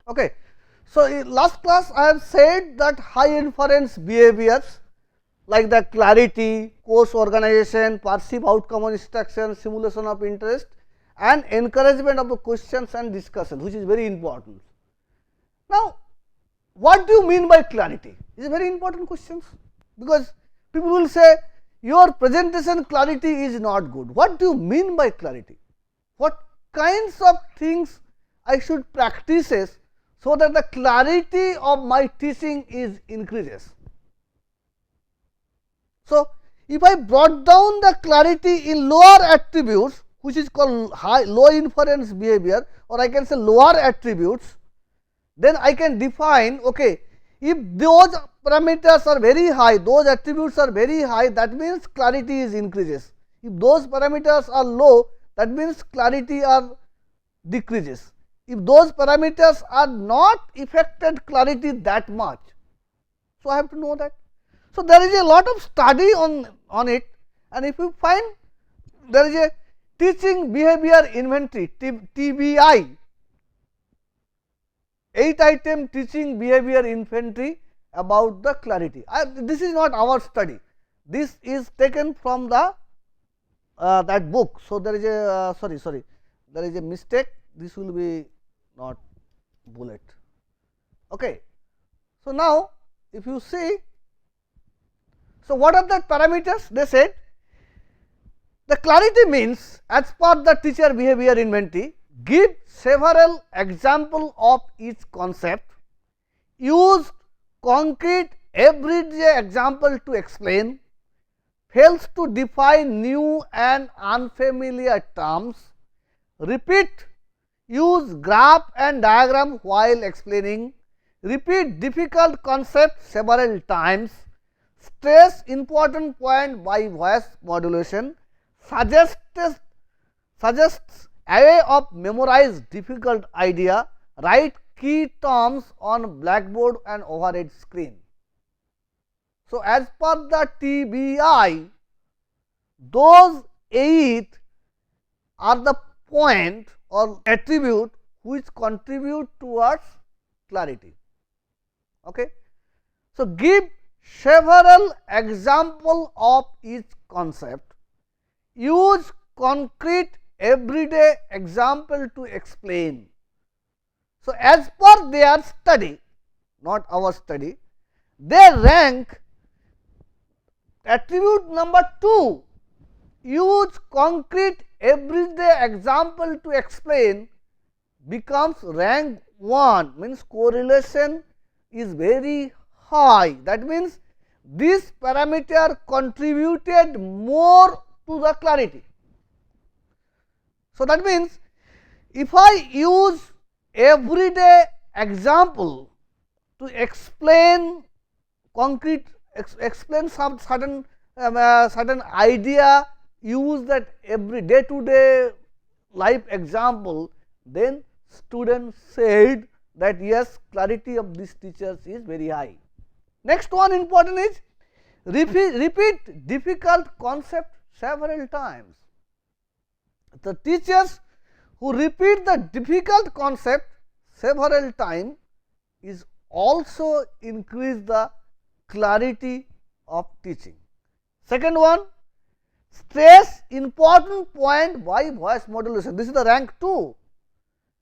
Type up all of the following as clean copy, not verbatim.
Okay. So, in last class I have said that high inference behaviors like the clarity, course organization, perceive outcome on instruction, simulation of interest and encouragement of the questions and discussion, which is very important. Now, what do you mean by clarity? It is a very important question, because people will say your presentation clarity is not good. What do you mean by clarity? What kinds of things I should practice so that the clarity of my teaching is increases? So, if I brought down the clarity in lower attributes, which is called low inference behavior, or I can say lower attributes, then I can define, okay, if those parameters are very high, those attributes are very high, that means clarity is increases. If those parameters are low, that means clarity are decreases. If those parameters are not affected clarity that much, so I have to know that. So, there is a lot of study on it, and if you find there is a teaching behavior inventory TBI, 8 item teaching behavior inventory about the clarity. This is not our study, this is taken from the that book. So, there is a sorry, there is a mistake, this will be not bullet. Okay. So, now if you see, so what are the parameters? They said the clarity means as per the teacher behavior inventory, give several example of each concept, use concrete everyday example to explain, fails to define new and unfamiliar terms, repeat, use graph and diagram while explaining, repeat difficult concept several times, stress important point by voice modulation, suggests a way of memorize difficult idea, write key terms on blackboard and overhead screen. So, as per the TBI, those 8 are the point or attribute which contribute towards clarity. Okay. So, give several example of each concept, use concrete everyday example to explain. So, as per their study, not our study, they rank attribute number 2, use concrete everyday example to explain, becomes rank 1, means correlation is very high. That means this parameter contributed more to the clarity. So, that means if I use everyday example to explain concrete, explain some certain idea, use that every day to day life example, then students said that yes, clarity of these teachers is very high. Next one important is repeat difficult concept several times. The teachers who repeat the difficult concept several times is also increase the clarity of teaching. Second one, stress important point by voice modulation. This is the rank 2.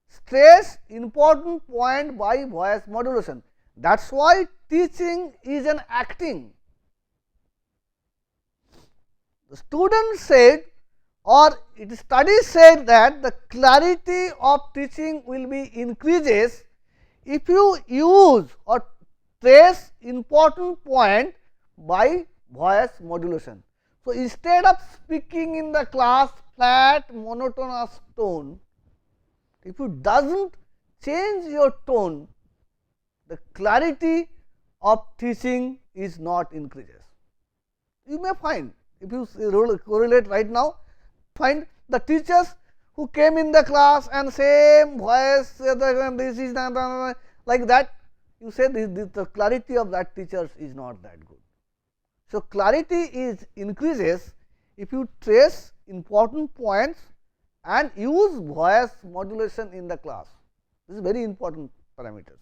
Stress important point by voice modulation. That is why teaching is an acting. The student said, or it study said that the clarity of teaching will be increases if you use or trace important point by voice modulation. So, instead of speaking in the class flat monotonous tone, if you does not change your tone, the clarity of teaching is not increases. You may find, if you correlate right now, find the teachers who came in the class and same voice, this is like that, you say the clarity of that teacher is not that good. So, clarity is increases if you trace important points and use voice modulation in the class. This is very important parameters.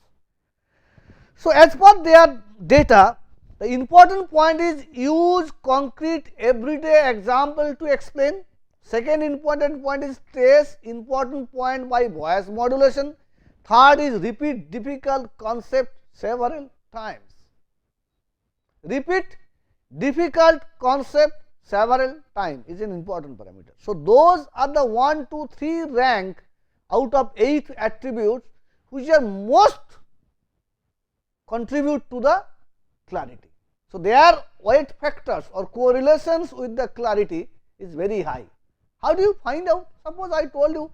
So, as per their data, the important point is use concrete everyday example to explain. Second important point is trace important point by voice modulation. Third is repeat difficult concept several times. Repeat difficult concept several times is an important parameter. So, those are the 1, 2, 3 rank out of 8 attributes which are most contribute to the clarity. So, their weight factors or correlations with the clarity is very high. How do you find out? Suppose I told you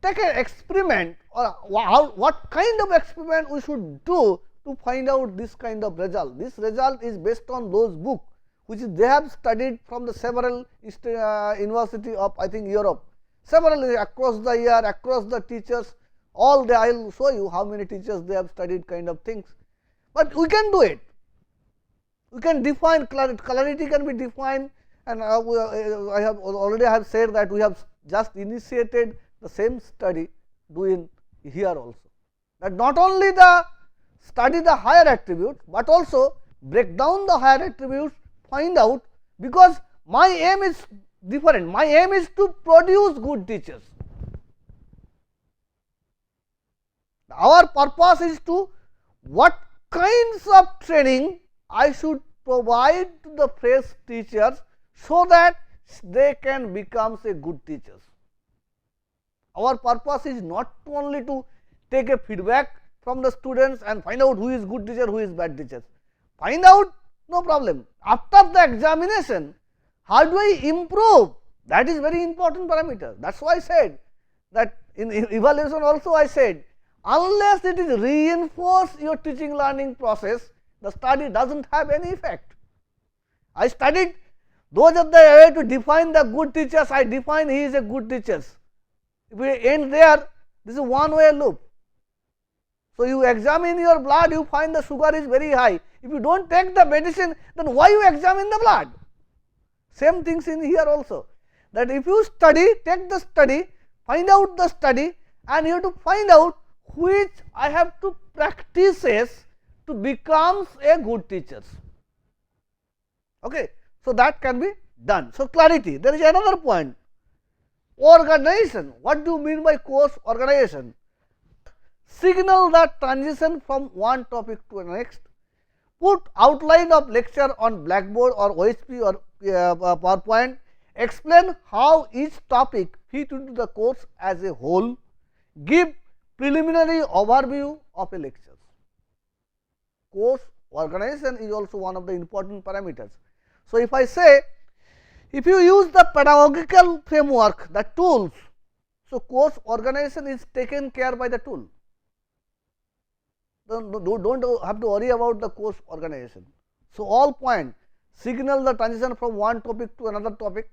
take an experiment, or what kind of experiment we should do to find out this kind of result. This result is based on those books which they have studied from the several university of I think Europe, several across the year, across the teachers, all I will show you how many teachers they have studied kind of things. But we can do it. We can define clarity can be defined, and I have already said that we have just initiated the same study doing here also. That not only the study the higher attributes, but also break down the higher attributes, find out, because my aim is different. My aim is to produce good teachers. Our purpose is to what kinds of training I should provide to the fresh teachers so that they can become a good teachers. Our purpose is not only to take a feedback from the students and find out who is good teacher, who is bad teachers. Find out, no problem. After the examination, how do I improve? That is very important parameter. That is why I said that in evaluation also I said, unless it is reinforce your teaching learning process, the study does not have any effect. I studied, those are the way to define the good teachers, I define he is a good teacher. If we end there, this is one way loop. So, you examine your blood, you find the sugar is very high. If you do not take the medicine, then why you examine the blood? Same things in here also, that if you study, take the study, find out the study, and you have to find out which I have to practices to become a good teacher. Okay. So, that can be done. So, clarity, there is another point, organization. What do you mean by course organization? Signal the transition from one topic to the next, put outline of lecture on blackboard or OHP or PowerPoint, explain how each topic fit into the course as a whole, give preliminary overview of a lecture. Course organization is also one of the important parameters. So, if I say, if you use the pedagogical framework, the tools, so course organization is taken care by the tool. Don't have to worry about the course organization. So, all point signal the transition from one topic to another topic,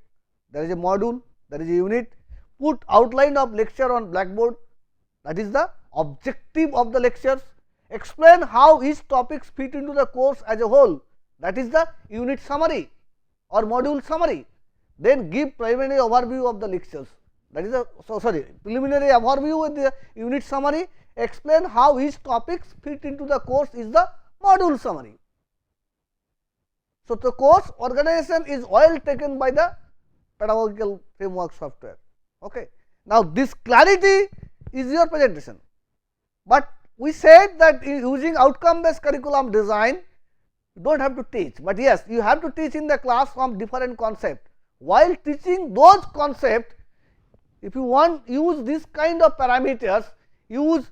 there is a module, there is a unit, put outline of lecture on blackboard, that is the objective of the lectures, explain how each topics fit into the course as a whole, that is the unit summary or module summary, then give preliminary overview of the lectures, that is the preliminary overview with the unit summary, explain how each topics fit into the course is the module summary. So, the course organization is well taken by the pedagogical framework software. Okay. Now, this clarity is your presentation, but we said that using outcome based curriculum design, you do not have to teach, but yes, you have to teach in the class from different concept. While teaching those concepts, if you want use this kind of parameters, use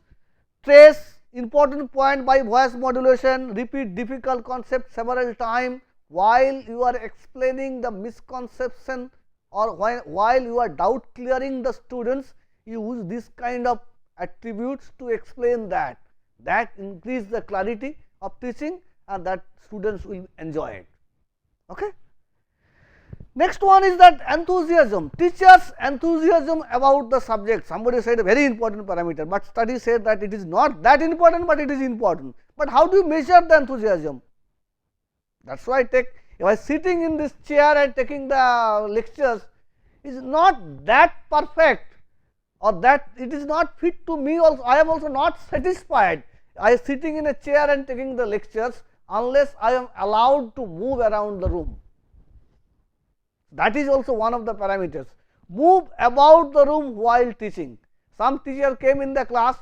trace important point by voice modulation, repeat difficult concept several times while you are explaining the misconception or while you are doubt clearing the students, use this kind of attributes to explain that increase the clarity of teaching and that students will enjoy it. Okay. Next one is that enthusiasm, teachers enthusiasm about the subject. Somebody said a very important parameter, but study said that it is not that important, but it is important. But how do you measure the enthusiasm? That is why if I sitting in this chair and taking the lectures is not that perfect or that it is not fit to me also, I am also not satisfied. I am sitting in a chair and taking the lectures unless I am allowed to move around the room. That is also one of the parameters. Move about the room while teaching. Some teacher came in the class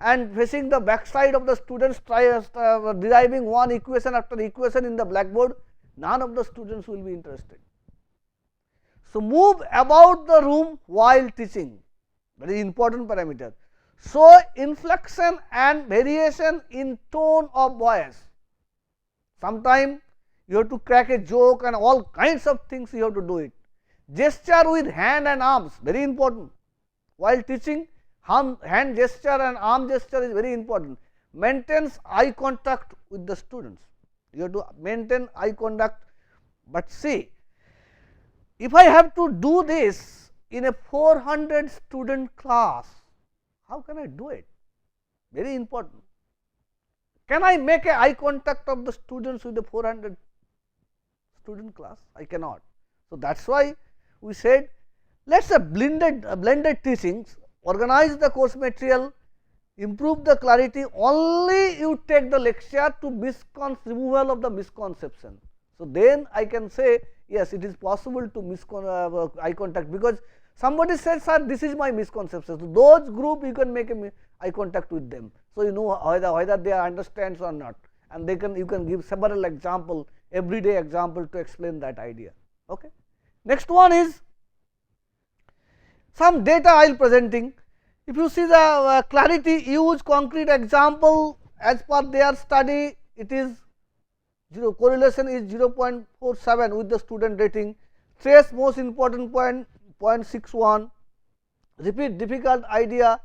and facing the backside of the students, deriving one equation after equation in the blackboard, none of the students will be interested. So, move about the room while teaching, that is important parameter. Show inflection and variation in tone of voice. Sometime you have to crack a joke and all kinds of things you have to do it. Gesture with hand and arms, very important. While teaching, hand gesture and arm gesture is very important. Maintains eye contact with the students. You have to maintain eye contact, but see, if I have to do this in a 400 student class, how can I do it? Very important. Can I make a eye contact of the students with the 400 student class? I cannot. So, that is why we said let us say blended teachings, organize the course material, improve the clarity, only you take the lecture to removal of the misconception. So, then I can say yes, it is possible to eye contact, because somebody says, sir, this is my misconception. So, those group you can make a eye contact with them. So, you know whether they understands or not, and you can give several example, everyday example to explain that idea. Okay. Next one is some data I will presenting. If you see the clarity, use concrete example as per their study, it is correlation is 0.47 with the student rating. Stress most important point 0.61, repeat difficult idea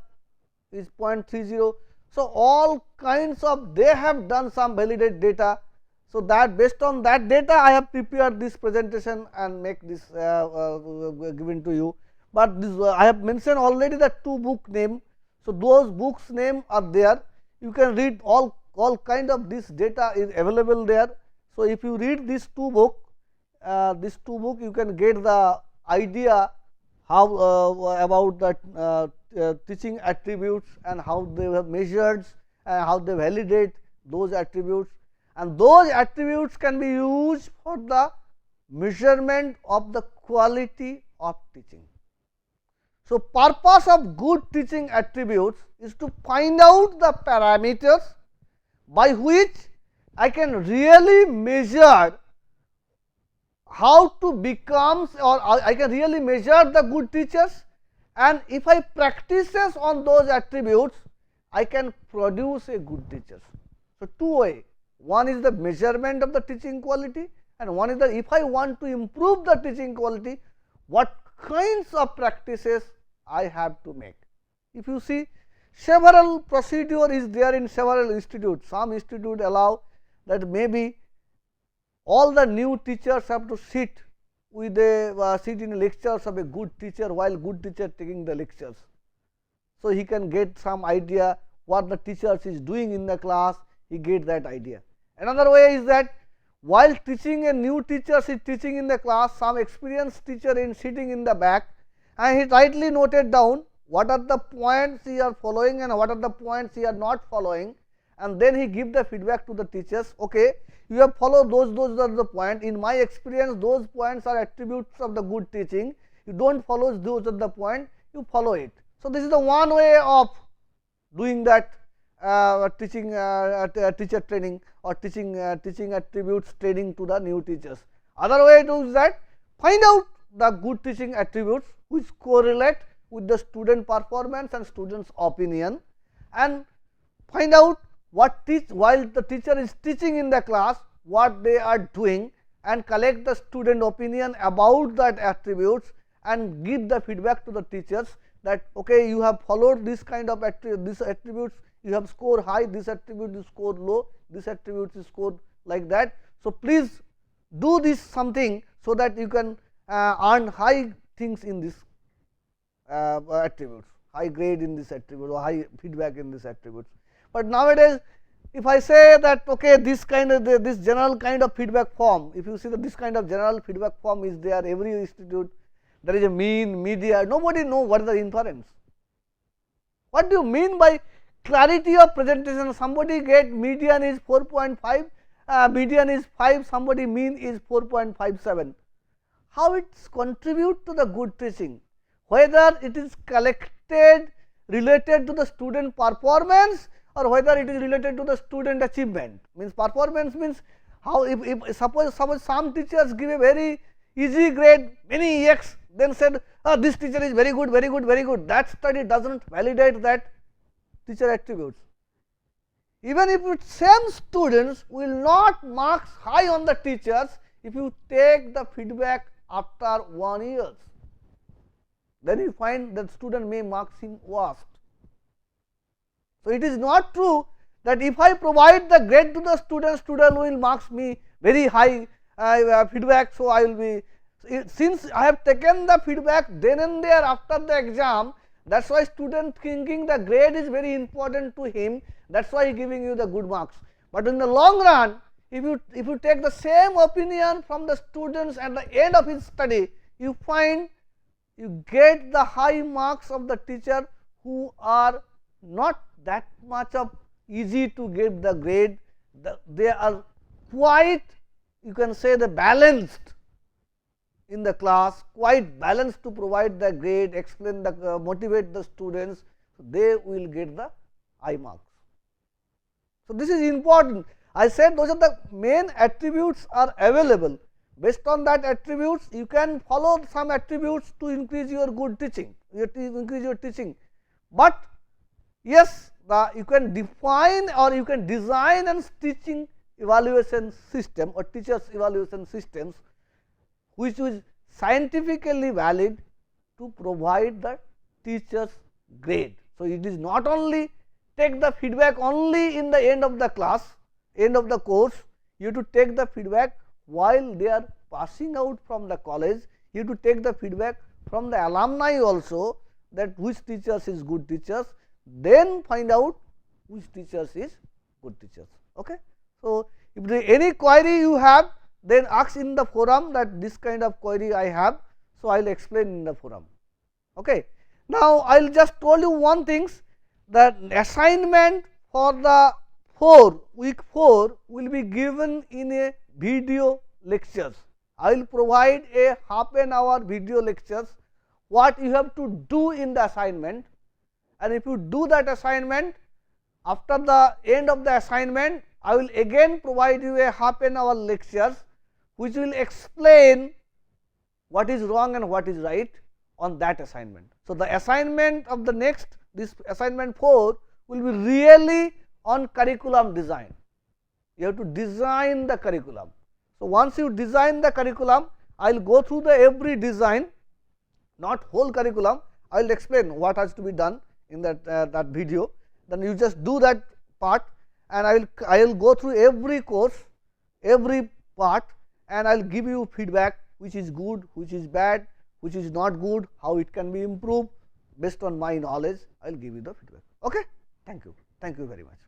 is 0.30. So, all kinds of they have done some validate data. So, that based on that data I have prepared this presentation and make this given to you, but this I have mentioned already the two book name. So, those books name are there, you can read all kind of this data is available there. So, if you read these two book you can get the idea how about the teaching attributes and how they have measured and how they validate those attributes, and those attributes can be used for the measurement of the quality of teaching. So, purpose of good teaching attributes is to find out the parameters by which I can really measure how to become, or I can really measure the good teachers, and if I practices on those attributes I can produce a good teachers. So, two way, one is the measurement of the teaching quality, and one is the if I want to improve the teaching quality, what kinds of practices I have to make. If you see, several procedure is there in several institutes. Some institute allow that maybe all the new teachers have to sit with sit in lectures of a good teacher while good teacher taking the lectures. So, he can get some idea what the teachers is doing in the class, he get that idea. Another way is that while teaching a new teacher is teaching in the class, some experienced teacher is sitting in the back and he rightly noted down what are the points he are following and what are the points he are not following, and then he give the feedback to the teachers. Okay, you have followed those are the point. In my experience, those points are attributes of the good teaching. You don't follow those are the point, you follow it. So, this is the one way of doing that teaching teacher training or teaching attributes training to the new teachers. Other way to is that find out the good teaching attributes which correlate with the student performance and students opinion, and find out what while the teacher is teaching in the class what they are doing, and collect the student opinion about that attributes and give the feedback to the teachers that okay, you have followed this kind of these attributes, you have scored high, this attribute is scored low, this attribute is scored like that. So, please do this something so that you can earn high things in this attributes, high grade in this attribute or high feedback in this attributes. But nowadays, if I say that okay, this kind of this general kind of feedback form, if you see that this kind of general feedback form is there, every institute there is a mean, media, nobody know what is the inference. What do you mean by clarity of presentation? Somebody get median is 4.5, median is 5, somebody mean is 4.57. How it contribute to the good teaching? Whether it is collected related to the student performance or whether it is related to the student achievement. Means performance means how, if suppose some teachers give a very easy grade, many X, then said, oh, this teacher is very good, very good, very good. That study does not validate that teacher attributes. Even if same students will not marks high on the teachers if you take the feedback after 1 year. Then you find that student may marks him worst. So, it is not true that if I provide the grade to the student will marks me very high feedback. So, I will be, since I have taken the feedback then and there after the exam, that is why student thinking the grade is very important to him, that is why he giving you the good marks. But in the long run, if you take the same opinion from the students at the end of his study, you find you get the high marks of the teacher who are not that much of easy to get the grade. They are quite, you can say, the balanced in the class, quite balanced to provide the grade, explain the motivate the students, so they will get the high marks. So, this is important. I said those are the main attributes are available. Based on that attributes, you can follow some attributes to increase your good teaching, increase your teaching. But yes, you can define or you can design and teaching evaluation system or teachers evaluation systems which is scientifically valid to provide the teacher's grade. So, it is not only take the feedback only in the end of the class, end of the course, you have to take the feedback while they are passing out from the college, you have to take the feedback from the alumni also, that which teachers is good teachers, then find out which teachers is good teachers. Okay. So, if there any query you have, then ask in the forum that this kind of query I have. So, I will explain in the forum. Okay. Now, I will just told you one things, that assignment for the week 4 will be given in a video lectures. I will provide a half an hour video lectures, what you have to do in the assignment, and if you do that assignment, after the end of the assignment, I will again provide you a half an hour lectures, which will explain what is wrong and what is right on that assignment. So, the assignment of the next, this assignment 4 will be really on curriculum design. You have to design the curriculum. So, once you design the curriculum, I will go through the every design, not whole curriculum, I will explain what has to be done in that video. Then you just do that part, and I will go through every course, every part, and I will give you feedback which is good, which is bad, which is not good, how it can be improved. Based on my knowledge, I will give you the feedback. Okay? Thank you very much.